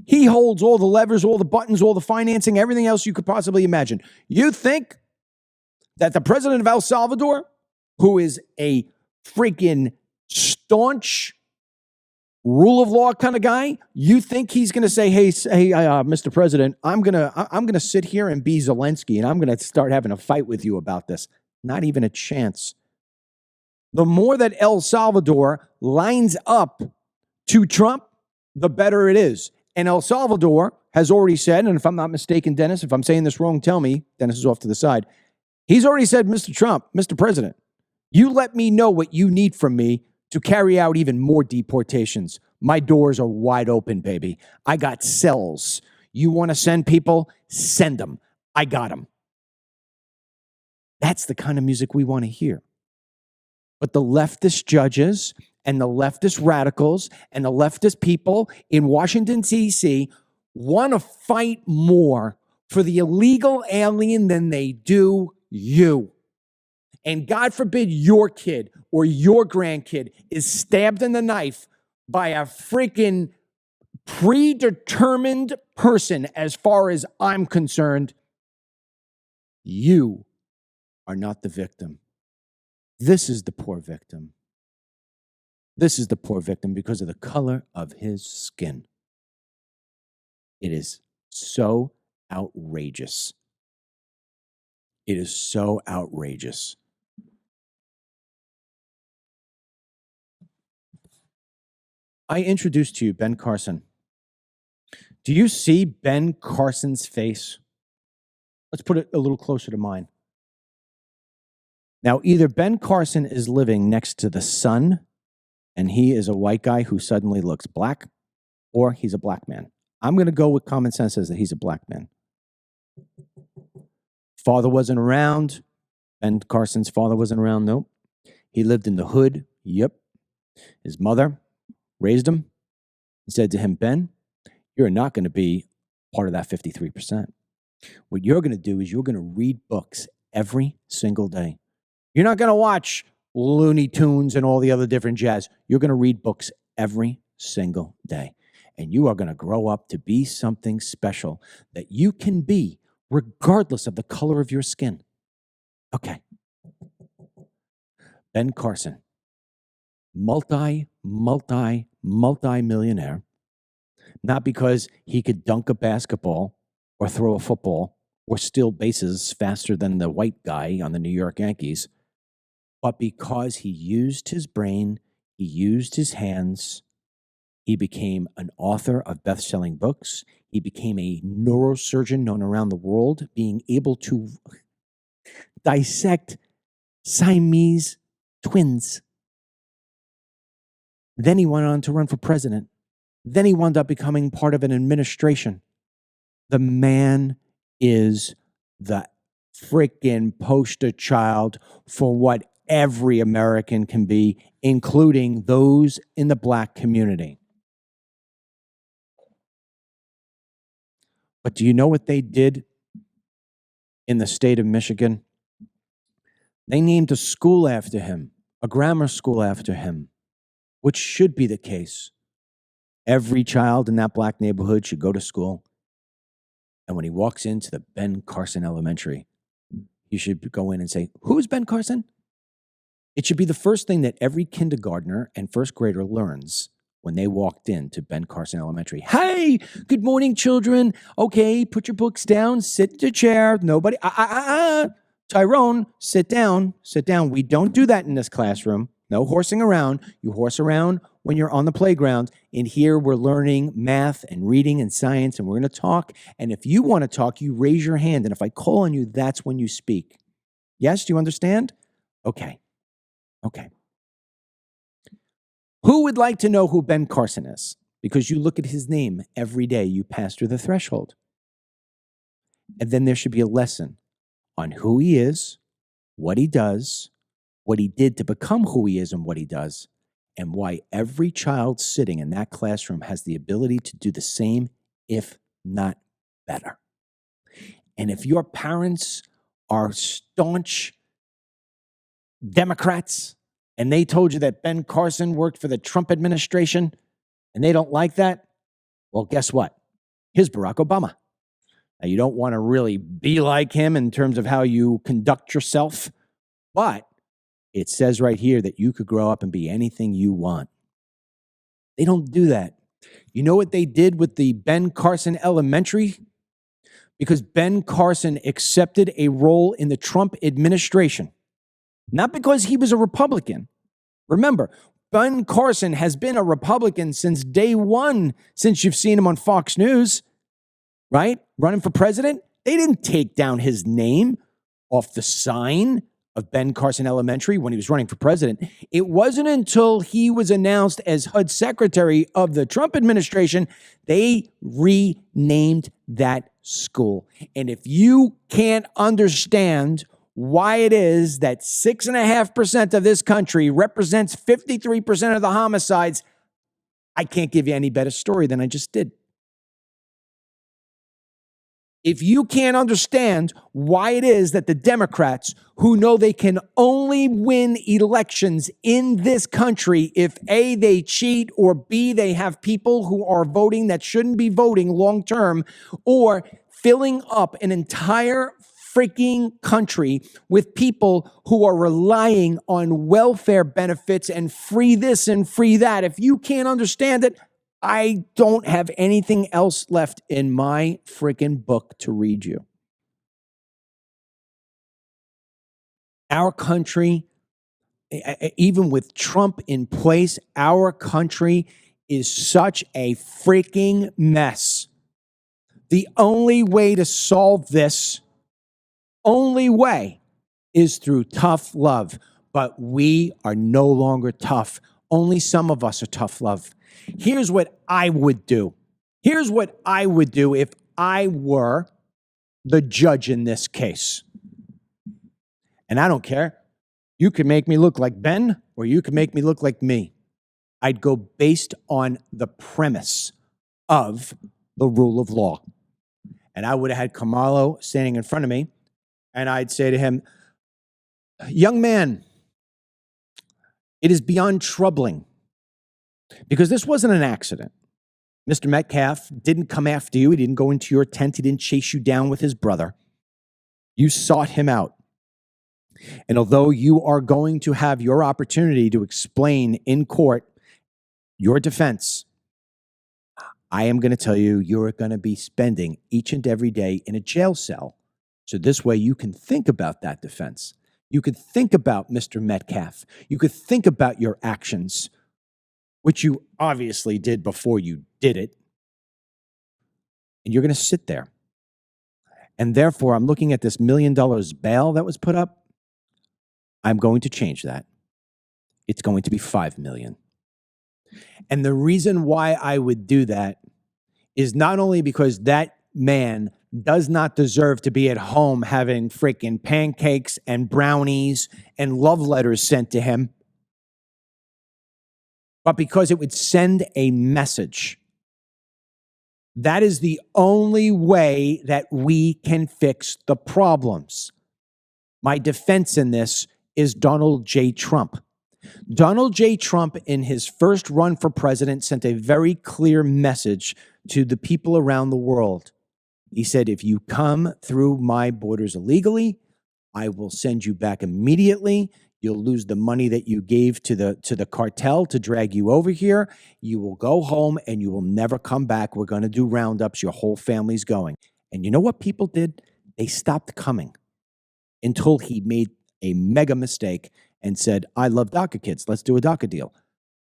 He holds all the levers, all the buttons, all the financing, everything else you could possibly imagine. You think that the president of El Salvador, who is a freaking staunch rule of law kind of guy, you think he's going to say, hey, Mr. President, I'm going to sit here and be Zelensky, and I'm going to start having a fight with you about this? Not even a chance. The more that El Salvador lines up to Trump, the better it is. And El Salvador has already said, and if I'm not mistaken, Dennis, if I'm saying this wrong, tell me. Dennis is off to the side. He's already said, Mr. Trump, Mr. President, you let me know what you need from me to carry out even more deportations. My doors are wide open, baby. I got cells. You want to send people? Send them. I got him. That's the kind of music we want to hear. But the leftist judges and the leftist radicals and the leftist people in Washington, D.C. want to fight more for the illegal alien than they do you. And God forbid your kid or your grandkid is stabbed in the knife by a freaking predetermined person. As far as I'm concerned, you are not the victim. This is the poor victim. This is the poor victim because of the color of his skin. It is so outrageous. It is so outrageous. I introduced to you Ben Carson. Do you see Ben Carson's face? Let's put it a little closer to mine. Now, either Ben Carson is living next to the sun and he is a white guy who suddenly looks black, or he's a black man. I'm going to go with common sense says that he's a black man. Father wasn't around. Ben Carson's father wasn't around. Nope. He lived in the hood. Yep. His mother raised him and said to him, Ben, you're not going to be part of that 53%. What you're going to do is you're going to read books every single day. You're not going to watch Looney Tunes and all the other different jazz. You're going to read books every single day. And you are going to grow up to be something special that you can be regardless of the color of your skin. Okay. Ben Carson, multi-millionaire, not because he could dunk a basketball or throw a football or steal bases faster than the white guy on the New York Yankees, but because he used his brain, he used his hands, he became an author of best-selling books. He became a neurosurgeon known around the world, being able to dissect Siamese twins. Then he went on to run for president. Then he wound up becoming part of an administration. The man is the freaking poster child for what every American can be, including those in the black community. But do you know what they did in the state of Michigan? They named a school after him, a grammar school after him, which should be the case. Every child in that black neighborhood should go to school. And when he walks into the Ben Carson Elementary, he should go in and say, "Who's Ben Carson?" It should be the first thing that every kindergartner and first grader learns when they walked into Ben Carson Elementary. Hey, good morning, children. Okay, put your books down, sit in your chair. Nobody, Tyrone, sit down, sit down. We don't do that in this classroom. No horsing around. You horse around when you're on the playground. In here, we're learning math and reading and science, and we're going to talk. And if you want to talk, you raise your hand. And if I call on you, that's when you speak. Yes, do you understand? Okay. Okay. Who would like to know who Ben Carson is? Because you look at his name every day, you pass through the threshold. And then there should be a lesson on who he is, what he does, what he did to become who he is and what he does, and why every child sitting in that classroom has the ability to do the same, if not better. And if your parents are staunch Democrats and they told you that Ben Carson worked for the Trump administration and they don't like that, well, guess what? Here's Barack Obama. Now, you don't want to really be like him in terms of how you conduct yourself, but it says right here that you could grow up and be anything you want. They don't do that. You know what they did with the Ben Carson Elementary? Because Ben Carson accepted a role in the Trump administration, not because he was a Republican. Remember, Ben Carson has been a Republican since day one, since you've seen him on Fox News, right? Running for president. They didn't take down his name off the sign of Ben Carson Elementary when he was running for president. It wasn't until he was announced as HUD secretary of the Trump administration, they renamed that school. And if you can't understand why it is that 6.5% of this country represents 53% of the homicides, I can't give you any better story than I just did. If you can't understand why it is that the Democrats, who know they can only win elections in this country if A, they cheat, or B, they have people who are voting that shouldn't be voting long term, or filling up an entire freaking country with people who are relying on welfare benefits and free this and free that. If you can't understand it, I don't have anything else left in my freaking book to read you. Our country, even with Trump in place, our country is such a freaking mess. The only way to solve this, only way, is through tough love. But we are no longer tough. Only some of us are tough love. Here's what I would do. Here's what I would do if I were the judge in this case. And I don't care. You could make me look like Ben, or you could make me look like me. I'd go based on the premise of the rule of law. And I would have had Karmelo standing in front of me, and I'd say to him, young man, it is beyond troubling, because this wasn't an accident. Mr. Metcalf didn't come after you. He didn't go into your tent. He didn't chase you down with his brother. You sought him out. And although you are going to have your opportunity to explain in court your defense, I am going to tell you, you're going to be spending each and every day in a jail cell. So this way you can think about that defense. You could think about Mr. Metcalf. You could think about your actions, which you obviously did before you did it. And you're going to sit there. And therefore, I'm looking at this $1 million bail that was put up. I'm going to change that. It's going to be $5 million. And the reason why I would do that is not only because that man does not deserve to be at home having freaking pancakes and brownies and love letters sent to him, but because it would send a message. That is the only way that we can fix the problems. My defense in this is Donald J. Trump. Donald J. Trump, in his first run for president, sent a very clear message to the people around the world. He said, if you come through my borders illegally, I will send you back immediately. You'll lose the money that you gave to the cartel to drag you over here. You will go home and you will never come back. We're going to do roundups. Your whole family's going. And you know what people did? They stopped coming until he made a mega mistake and said, I love DACA kids. Let's do a DACA deal.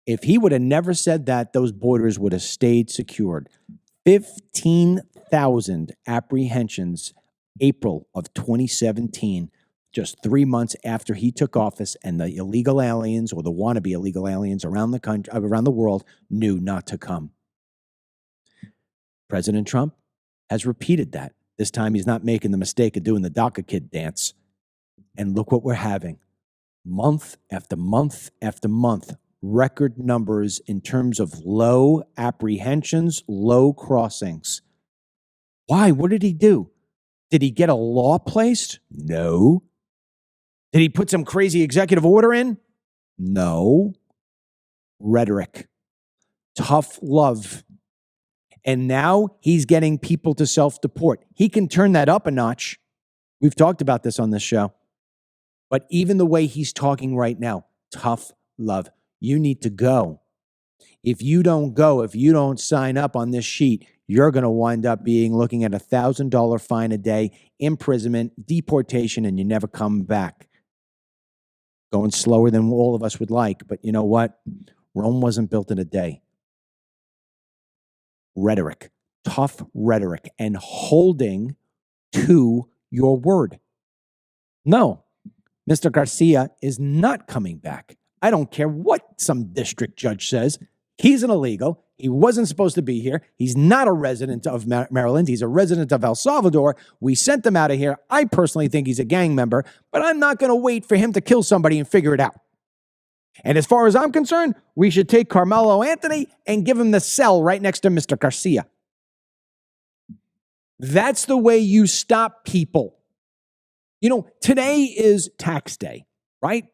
If he would have never said that, those borders would have stayed secured. 15,000 apprehensions, April of 2017, just 3 months after he took office, and the illegal aliens or the wannabe illegal aliens around the country, around the world, knew not to come. President Trump has repeated that. This time he's not making the mistake of doing the DACA kid dance. And look what we're having. Month after month after month, record numbers in terms of low apprehensions, low crossings. Why? What did he do? Did he get a law placed? No. Did he put some crazy executive order in? No. Rhetoric. Tough love. And now he's getting people to self-deport. He can turn that up a notch. We've talked about this on this show. But even the way he's talking right now, tough love. You need to go. If you don't go, if you don't sign up on this sheet, you're going to wind up looking at $1,000 fine a day, imprisonment, deportation, and you never come back. Going slower than all of us would like, but you know what? Rome wasn't built in a day. Rhetoric, tough rhetoric, and holding to your word. No. Mr. Garcia is not coming back. I don't care what some district judge says. He's an illegal. He wasn't supposed to be here. He's not a resident of Maryland. He's a resident of El Salvador. We sent him out of here. I personally think he's a gang member, but I'm not going to wait for him to kill somebody and figure it out. And as far as I'm concerned, we should take Karmelo Anthony and give him the cell right next to Mr. Garcia. That's the way you stop people. You know, today is tax day, right?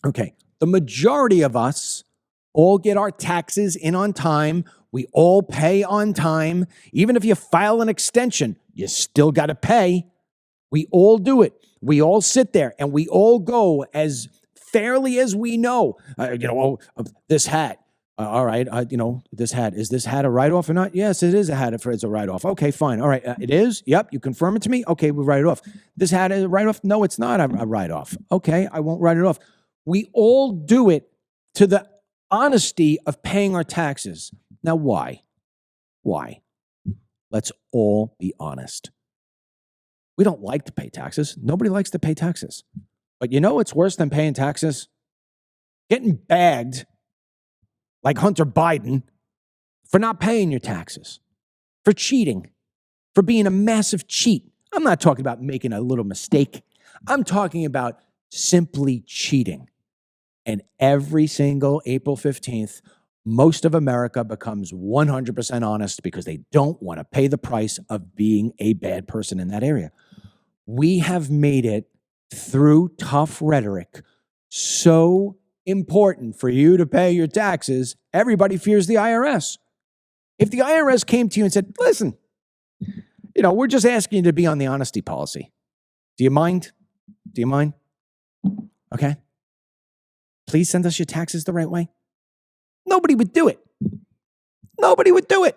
Okay. The majority of us all get our taxes in on time. We all pay on time. Even if you file an extension, you still got to pay. We all do it. We all sit there and we all go as fairly as we know. This hat. All right. This hat. Is this hat a write-off or not? Yes, it is a hat. It's a write-off. Okay, fine. All right. It is? Yep. You confirm it to me? Okay, we'll write it off. This hat is a write-off? No, it's not a write-off. Okay, I won't write it off. We all do it to the honesty of paying our taxes. Now, why? Why? Let's all be honest. We don't like to pay taxes. Nobody likes to pay taxes. But you know what's worse than paying taxes? Getting bagged like Hunter Biden for not paying your taxes, for cheating, for being a massive cheat. I'm not talking about making a little mistake. I'm talking about simply cheating. And every single April 15th, most of America becomes 100% honest because they don't want to pay the price of being a bad person in that area. We have made it through tough rhetoric so important for you to pay your taxes. Everybody fears the IRS. If the IRS came to you and said, listen, we're just asking you to be on the honesty policy. Do you mind? Do you mind? Okay. Please send us your taxes the right way. Nobody would do it. Nobody would do it.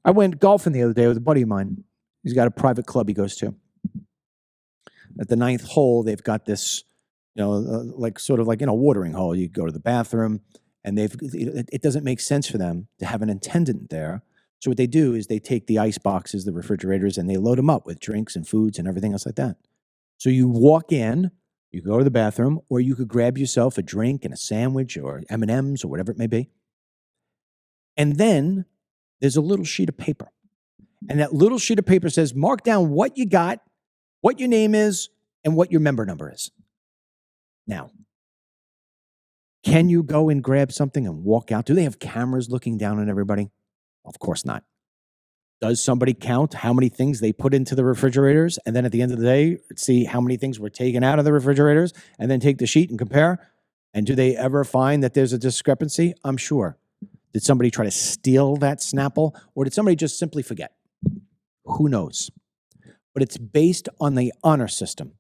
I went golfing the other day with a buddy of mine. He's got a private club he goes to. At the 9th hole, they've got this, watering hole. You go to the bathroom, and it doesn't make sense for them to have an attendant there. So what they do is they take the ice boxes, the refrigerators, and they load them up with drinks and foods and everything else like that. So you walk in, you go to the bathroom, or you could grab yourself a drink and a sandwich or M&Ms or whatever it may be. And then there's a little sheet of paper. And that little sheet of paper says, mark down what you got, what your name is, and what your member number is. Now, can you go and grab something and walk out? Do they have cameras looking down on everybody? Of course not. Does somebody count how many things they put into the refrigerators and then at the end of the day, see how many things were taken out of the refrigerators and then take the sheet and compare? And do they ever find that there's a discrepancy? I'm sure. Did somebody try to steal that Snapple or did somebody just simply forget? Who knows? But it's based on the honor system.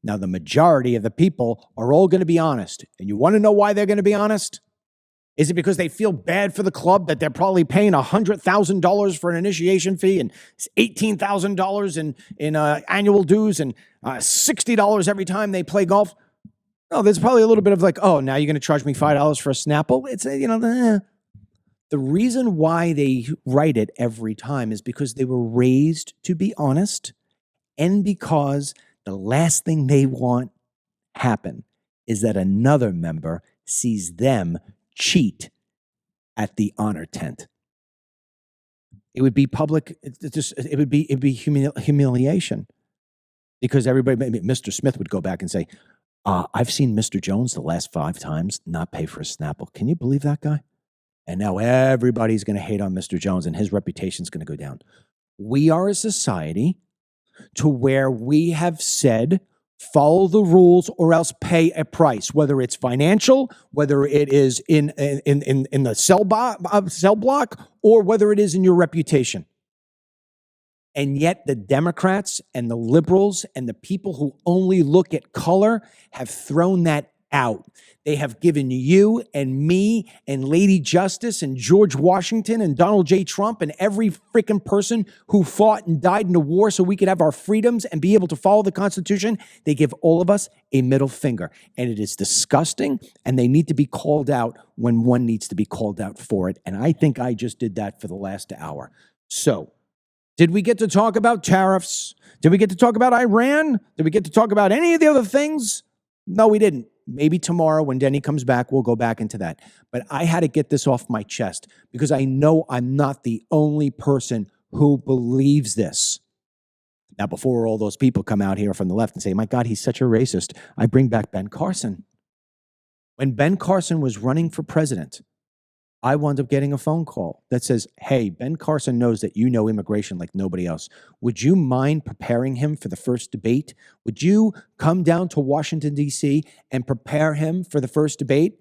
Now, the majority of the people are all going to be honest. And you want to know why they're going to be honest? Is it because they feel bad for the club that they're probably paying $100,000 for an initiation fee and $18,000 in annual dues and $60 every time they play golf? No, there's probably a little bit of like, oh, now you're going to charge me $5 for a Snapple? It's, The reason why they write it every time is because they were raised to be honest and because the last thing they want happen is that another member sees them cheat at the honor tent. It would be public. It'd be humiliation because everybody, maybe Mr. Smith would go back and say, I've seen Mr. Jones the last 5 times not pay for a Snapple. Can you believe that guy? And now everybody's going to hate on Mr. Jones and his reputation's going to go down. We are a society to where we have said, follow the rules or else pay a price, whether it's financial, whether it is in the cell block, or whether it is in your reputation. And yet the Democrats and the liberals and the people who only look at color have thrown that out. They have given you and me and Lady Justice and George Washington and Donald J. Trump and every freaking person who fought and died in the war so we could have our freedoms and be able to follow the Constitution. They give all of us a middle finger. And it is disgusting, and they need to be called out when one needs to be called out for it. And I think I just did that for the last hour. So Did we get to talk about tariffs? Did we get to talk about Iran? Did we get to talk about any of the other things? No, we didn't. Maybe tomorrow when Denny comes back, we'll go back into that. But I had to get this off my chest because I know I'm not the only person who believes this. Now, before all those people come out here from the left and say, my God, he's such a racist, I bring back Ben Carson. When Ben Carson was running for president, I wound up getting a phone call that says, hey, Ben Carson knows that you know immigration like nobody else. Would you mind preparing him for the first debate? Would you come down to Washington, D.C. and prepare him for the first debate?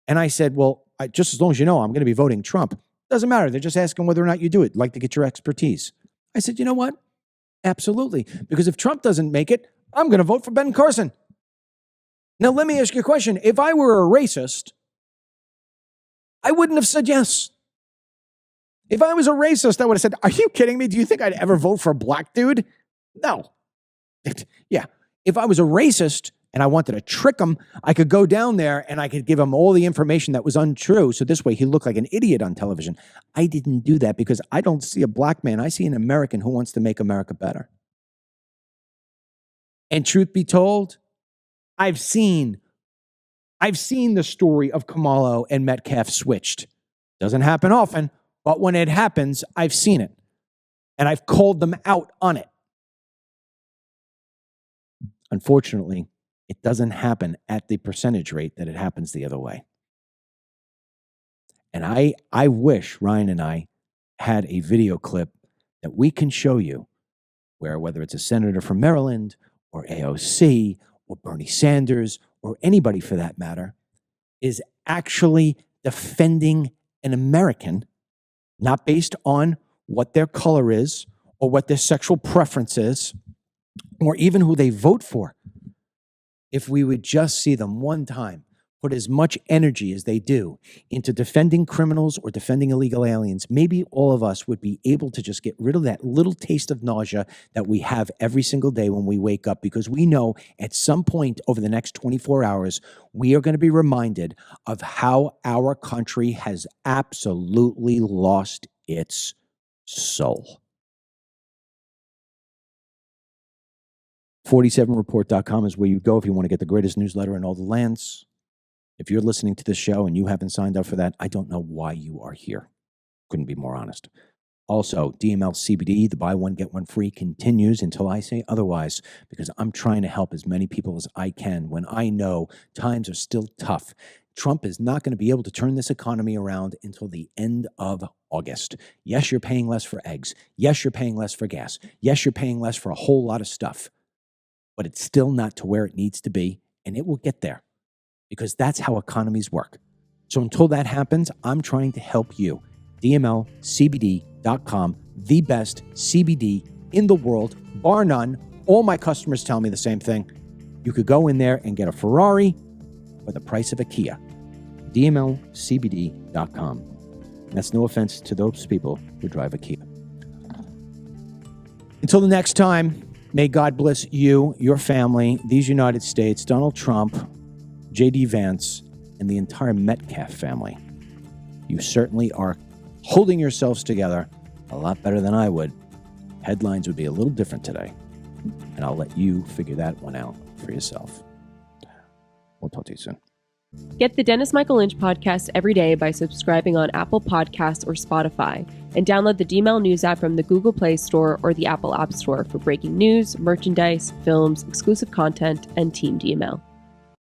And I said, well, just as long as you know, I'm going to be voting Trump. Doesn't matter. They're just asking whether or not you do it. I'd like to get your expertise. I said, you know what? Absolutely. Because if Trump doesn't make it, I'm going to vote for Ben Carson. Now, let me ask you a question. If I were a racist, I wouldn't have said yes. If I was a racist, I would have said, are you kidding me? Do you think I'd ever vote for a black dude? No. Yeah. If I was a racist and I wanted to trick him, I could go down there and I could give him all the information that was untrue. So this way he looked like an idiot on television. I didn't do that because I don't see a black man. I see an American who wants to make America better. And truth be told, I've seen the story of Karmelo and Metcalf switched. Doesn't happen often, but when it happens, I've seen it. And I've called them out on it. Unfortunately, it doesn't happen at the percentage rate that it happens the other way. And I wish Ryan and I had a video clip that we can show you where whether it's a senator from Maryland or AOC or Bernie Sanders or anybody for that matter is actually defending an American, not based on what their color is or what their sexual preference is or even who they vote for. If we would just see them one time put as much energy as they do into defending criminals or defending illegal aliens, maybe all of us would be able to just get rid of that little taste of nausea that we have every single day when we wake up, because we know at some point over the next 24 hours, we are going to be reminded of how our country has absolutely lost its soul. 47report.com is where you go if you want to get the greatest newsletter in all the lands. If you're listening to this show and you haven't signed up for that, I don't know why you are here. Couldn't be more honest. Also, DML CBD, the buy one, get one free, continues until I say otherwise, because I'm trying to help as many people as I can when I know times are still tough. Trump is not going to be able to turn this economy around until the end of August. Yes, you're paying less for eggs. Yes, you're paying less for gas. Yes, you're paying less for a whole lot of stuff. But it's still not to where it needs to be, and it will get there because that's how economies work. So until that happens, I'm trying to help you. DMLCBD.com, the best CBD in the world, bar none. All my customers tell me the same thing. You could go in there and get a Ferrari for the price of a Kia. DMLCBD.com. That's no offense to those people who drive a Kia. Until the next time, may God bless you, your family, these United States, Donald Trump, J.D. Vance, and the entire Metcalf family. You certainly are holding yourselves together a lot better than I would. Headlines would be a little different today, and I'll let you figure that one out for yourself. We'll talk to you soon. Get the Dennis Michael Lynch podcast every day by subscribing on Apple Podcasts or Spotify, and download the DML News app from the Google Play Store or the Apple App Store for breaking news, merchandise, films, exclusive content, and Team DML.